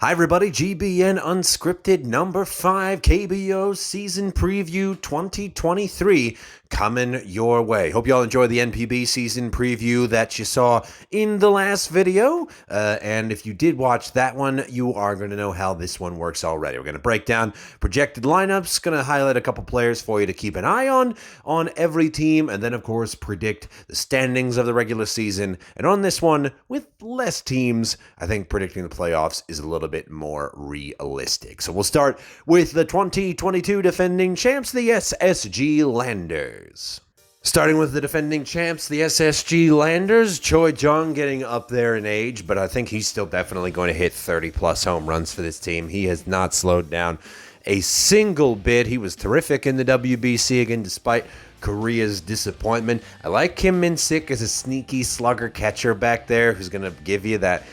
Hi everybody, GBN Unscripted number 5 KBO season preview 2023 coming your way. Hope y'all enjoyed the NPB season preview that you saw in the last video. And if you did watch that one, you are going to know how this one works already. We're going to break down projected lineups, going to highlight a couple players for you to keep an eye on every team, and then of course predict the standings of the regular season. And on this one, with less teams, I think predicting the playoffs is a little bit more realistic. So we'll start with the 2022 defending champs, the SSG Landers. Starting with the defending champs, the SSG Landers, Choi Jung getting up there in age, but I think he's still definitely going to hit 30-plus home runs for this team. He has not slowed down a single bit. He was terrific in the WBC again, despite Korea's disappointment. I like Kim Min-sik as a sneaky slugger catcher back there who's going to give you that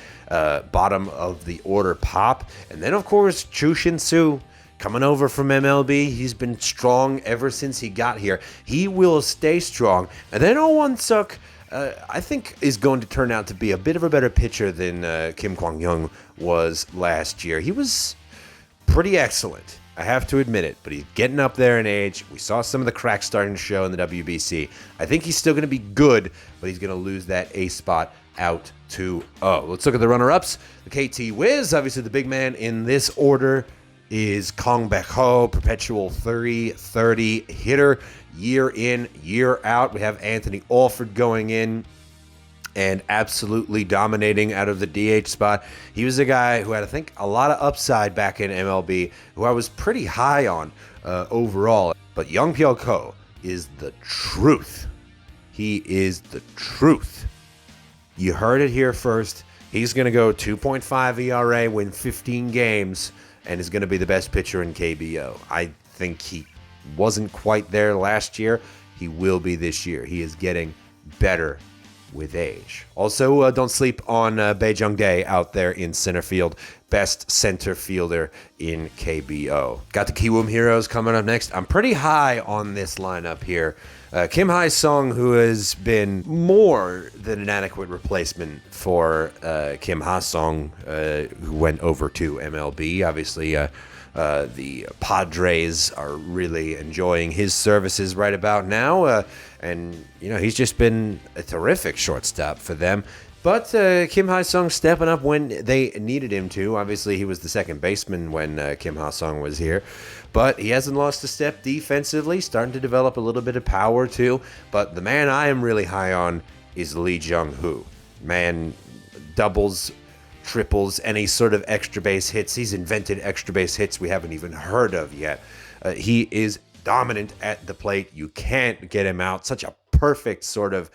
bottom of the order pop. And then, of course, Chu Shin-soo coming over from MLB. He's been strong ever since he got here. He will stay strong. And then Oh Won-suk, I think, is going to turn out to be a bit of a better pitcher than Kim Kwang-young was last year. He was pretty excellent, I have to admit it, but he's getting up there in age. We saw some of the cracks starting to show in the WBC. I think he's still going to be good, but he's going to lose that A spot out to O. Let's look at the runner-ups. The KT Wiz, obviously the big man in this order, is Kong Baek-ho, perpetual 30-30 hitter, year in, year out. We have Anthony Alford going in and absolutely dominating out of the DH spot. He was a guy who had, I think, a lot of upside back in MLB, who I was pretty high on overall. But Young Pyo Ko is the truth. He is the truth. You heard it here first. He's going to go 2.5 ERA, win 15 games, and is going to be the best pitcher in KBO. I think he wasn't quite there last year. He will be this year. He is getting better with age. Also, don't sleep on Bae Jung-dae out there in center field. Best center fielder in KBO. Got the Kiwoom Heroes coming up next. I'm pretty high on this lineup here. Kim Hae-sung, who has been more than an adequate replacement for Kim Ha-sung, who went over to MLB. Obviously, the Padres are really enjoying his services right about now. And, you know, he's just been a terrific shortstop for them. But Kim Ha-sung stepping up when they needed him to. Obviously, he was the second baseman when Kim Ha-sung was here. But he hasn't lost a step defensively, starting to develop a little bit of power too. But the man I am really high on is Lee Jung-hoo. Man, doubles, triples, any sort of extra base hits. He's invented extra base hits we haven't even heard of yet. He is dominant at the plate. You can't get him out. Such a perfect sort of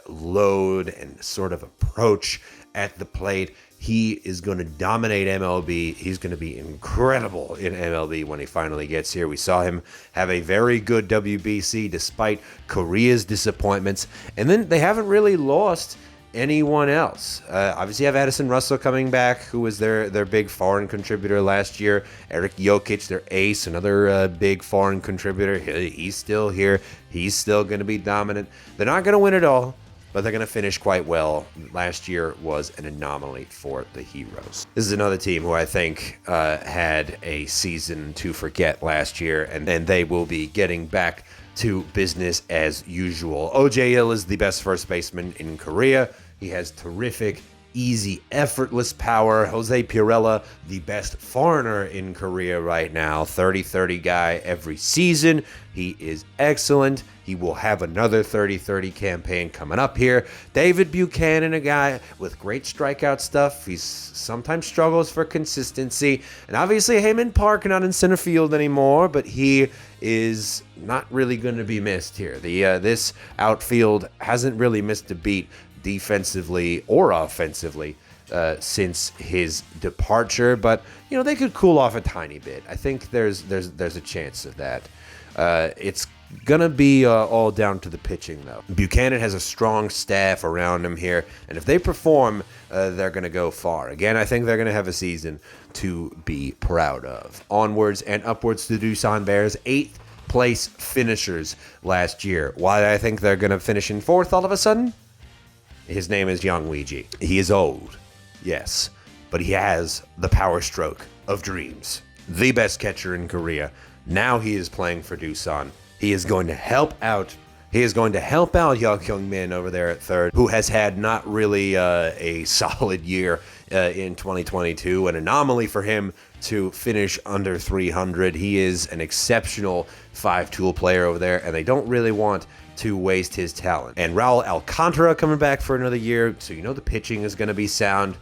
load and sort of approach at the plate. He is going to dominate MLB. He's going to be incredible in MLB when he finally gets here. We saw him have a very good WBC despite Korea's disappointments. And then they haven't really lost anyone else. Obviously, you have Addison Russell coming back, who was their big foreign contributor last year. Eric Jokic, their ace, another big foreign contributor. He's still here. He's still going to be dominant. They're not going to win it all, but they're going to finish quite well. Last year was an anomaly for the Heroes. This is another team who I think had a season to forget last year, and then they will be getting back to business as usual. OJ Il is the best first baseman in Korea. He has terrific, easy, effortless power. Jose Pirela, the best foreigner in Korea right now. 30-30 guy every season. He is excellent. He will have another 30-30 campaign coming up here. David Buchanan, a guy with great strikeout stuff. He sometimes struggles for consistency. And obviously, Heyman Park not in center field anymore, but he is not really going to be missed here. This outfield hasn't really missed a beat defensively or offensively since his departure, but you know they could cool off a tiny bit. I think there's a chance of that. It's gonna be all down to the pitching though. Buchanan has a strong staff around him here, and if they perform, they're gonna go far. Again, I think they're gonna have a season to be proud of. Onwards and upwards to the Doosan Bears, 8th place finishers last year. Why I think they're gonna finish in 4th all of a sudden? His name is Yang Weiji. He is old, yes, but he has the power stroke of dreams. The best catcher in Korea. Now he is playing for Doosan. He is going to help out. He is going to help out Young Min over there at third, who has had not really a solid year in 2022. An anomaly for him to finish under 300. He is an exceptional five-tool player over there, and they don't really want to waste his talent. And Raul Alcantara coming back for another year, so you know the pitching is going to be sound.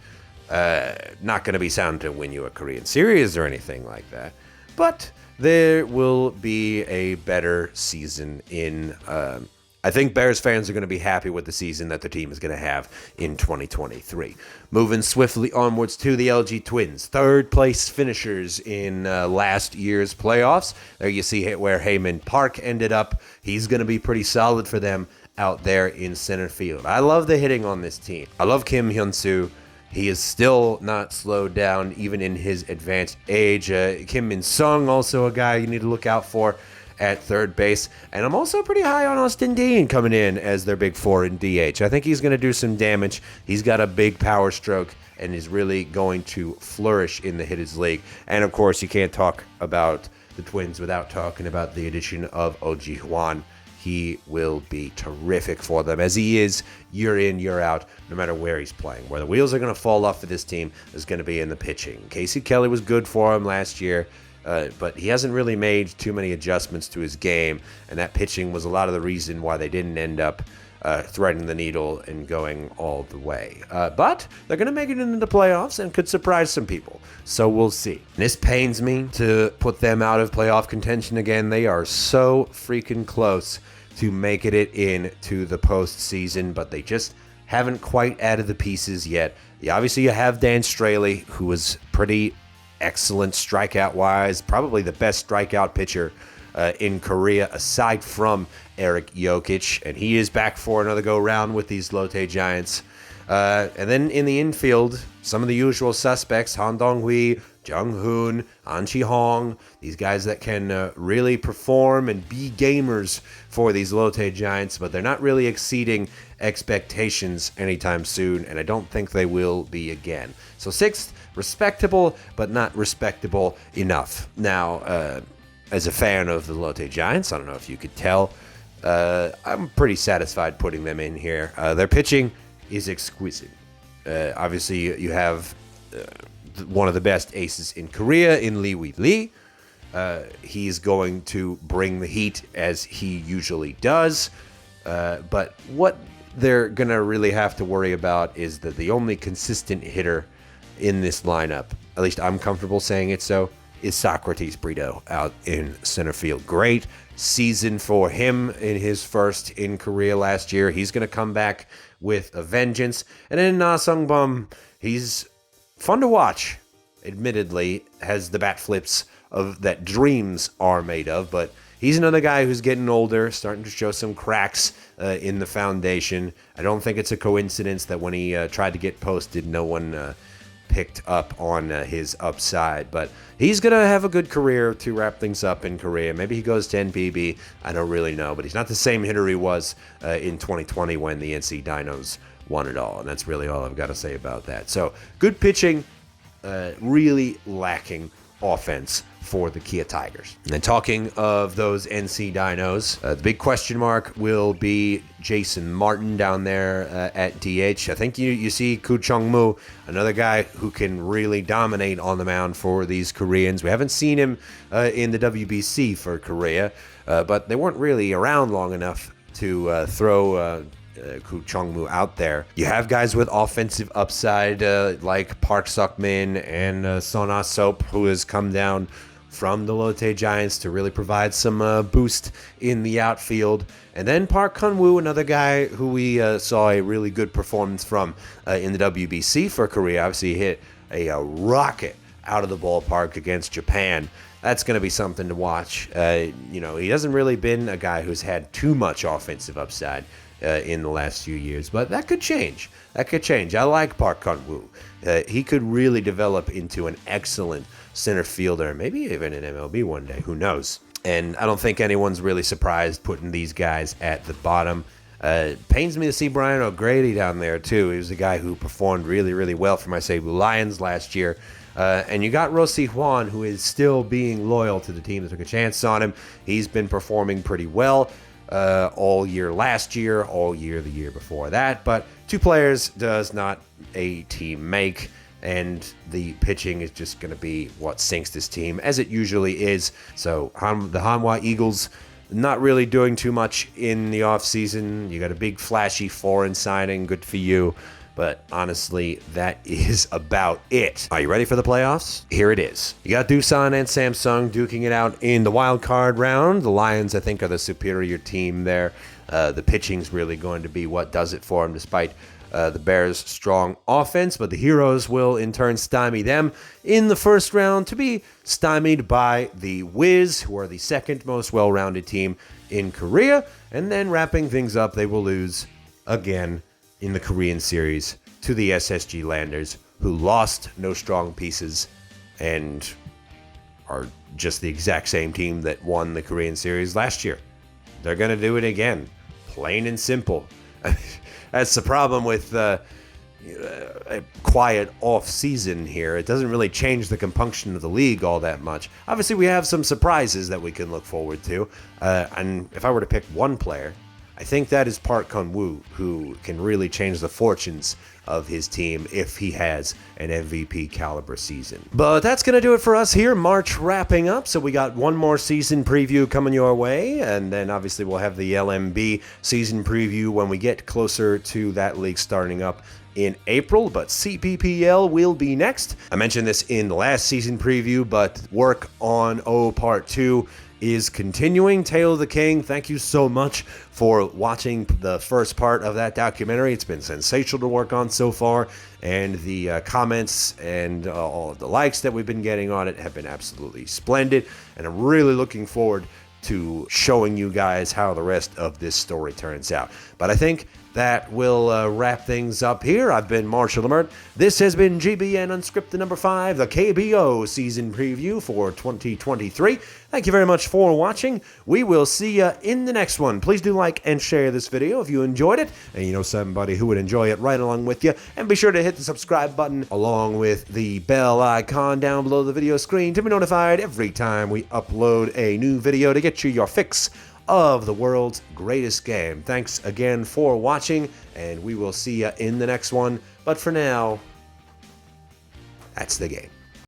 Not going to be sound to win you a Korean series or anything like that, but there will be a better season in, I think Bears fans are going to be happy with the season that the team is going to have in 2023. Moving swiftly onwards to the LG Twins, third place finishers in last year's playoffs. There you see where Heyman Park ended up. He's going to be pretty solid for them out there in center field. I love the hitting on this team. I love Kim Hyun-soo. He is still not slowed down, even in his advanced age. Kim Min-sung, also a guy you need to look out for at third base. And I'm also pretty high on Austin Dean coming in as their big four in DH. I think he's going to do some damage. He's got a big power stroke and is really going to flourish in the hitters league. And, of course, you can't talk about the Twins without talking about the addition of Oh-ji Hwan. He will be terrific for them, as he is year in, year out, no matter where he's playing. Where the wheels are going to fall off for this team is going to be in the pitching. Casey Kelly was good for him last year, but he hasn't really made too many adjustments to his game, and that pitching was a lot of the reason why they didn't end up threading the needle and going all the way. But they're going to make it into the playoffs and could surprise some people. So we'll see. And this pains me to put them out of playoff contention again. They are so freaking close to making it into the postseason, but they just haven't quite added the pieces yet. Obviously, you have Dan Straley, who was pretty excellent strikeout-wise, probably the best strikeout pitcher in Korea, aside from Eric Jokic, and he is back for another go-round with these Lotte Giants. And then in the infield, some of the usual suspects, Han Dong-hui, Jung Hoon, An Chi-hong, these guys that can really perform and be gamers for these Lotte Giants, but they're not really exceeding expectations anytime soon, and I don't think they will be again. So sixth, respectable, but not respectable enough. Now, as a fan of the Lotte Giants, I don't know if you could tell, I'm pretty satisfied putting them in here. Their pitching is exquisite. Obviously, you have one of the best aces in Korea in Lee Wee-lee. He's going to bring the heat as he usually does. But what they're going to really have to worry about is that the only consistent hitter in this lineup, at least I'm comfortable saying it so, is Socrates Brito out in center field. Great season for him in his first in Korea last year. He's going to come back with a vengeance. And then Na Sung-bum, he's fun to watch. Admittedly, has the bat flips of that dreams are made of, but he's another guy who's getting older, starting to show some cracks in the foundation. I don't think it's a coincidence that when he tried to get posted, no one picked up on his upside, but he's going to have a good career to wrap things up in Korea. Maybe he goes to NPB. I don't really know, but he's not the same hitter he was in 2020 when the NC Dinos won it all, and that's really all I've got to say about that. So good pitching, really lacking offense for the Kia Tigers. And then talking of those NC Dinos, the big question mark will be Jason Martin down there at DH. I think you see Koo Chung-moo, another guy who can really dominate on the mound for these Koreans. We haven't seen him in the WBC for Korea, but they weren't really around long enough to throw Koo Chung-moo out there. You have guys with offensive upside like Park Suk-min and Son Ah-sop, who has come down from the Lotte Giants to really provide some boost in the outfield. And then Park Kun-woo, another guy who we saw a really good performance from in the WBC for Korea. Obviously, he hit a rocket out of the ballpark against Japan. That's going to be something to watch. He hasn't really been a guy who's had too much offensive upside in the last few years, but that could change. I like Park Kun-woo. He could really develop into an excellent center fielder, maybe even in MLB one day. Who knows? And I don't think anyone's really surprised putting these guys at the bottom. Pains me to see Brian O'Grady down there, too. He was a guy who performed really, really well for my Cebu Lions last year. And you got Rossi Juan, who is still being loyal to the team that took a chance on him. He's been performing pretty well all year last year, all year the year before that. But 2 players does not a team make, and the pitching is just going to be what sinks this team, as it usually is. So the Hanwha Eagles not really doing too much in the offseason. You got a big flashy foreign signing, good for you. But honestly, that is about it. Are you ready for the playoffs? Here it is. You got Doosan and Samsung duking it out in the wild card round. The Lions, I think, are the superior team there. The pitching's really going to be what does it for them, despite the Bears' strong offense. But the Heroes will, in turn, stymie them in the first round, to be stymied by the Wiz, who are the second most well-rounded team in Korea. And then wrapping things up, they will lose again in the Korean series to the SSG Landers, who lost no strong pieces and are just the exact same team that won the Korean series last year. They're going to do it again, plain and simple. That's the problem with a quiet off-season here. It doesn't really change the compunction of the league all that much. Obviously, we have some surprises that we can look forward to. And if I were to pick one player, I think that is Park Kun-woo, who can really change the fortunes of his team if he has an MVP caliber season. But that's going to do it for us here. March wrapping up, so we got one more season preview coming your way, and then obviously we'll have the LMB season preview when we get closer to that league starting up in April, but CPPL will be next. I mentioned this in the last season preview, but work on O Part 2 is continuing. Tale of the King, thank you so much for watching the first part of that documentary. It's been sensational to work on so far, and the comments and all of the likes that we've been getting on it have been absolutely splendid, and I'm really looking forward to showing you guys how the rest of this story turns out. But I think that will wrap things up here. I've been Marshall Lamert. This has been GBN Unscripted number 5, the KBO season preview for 2023. Thank you very much for watching. We will see you in the next one. Please do like and share this video if you enjoyed it, and you know somebody who would enjoy it right along with you. And be sure to hit the subscribe button along with the bell icon down below the video screen to be notified every time we upload a new video to get you your fix of the world's greatest game. Thanks again for watching, and we will see you in the next one. But for now, that's the game.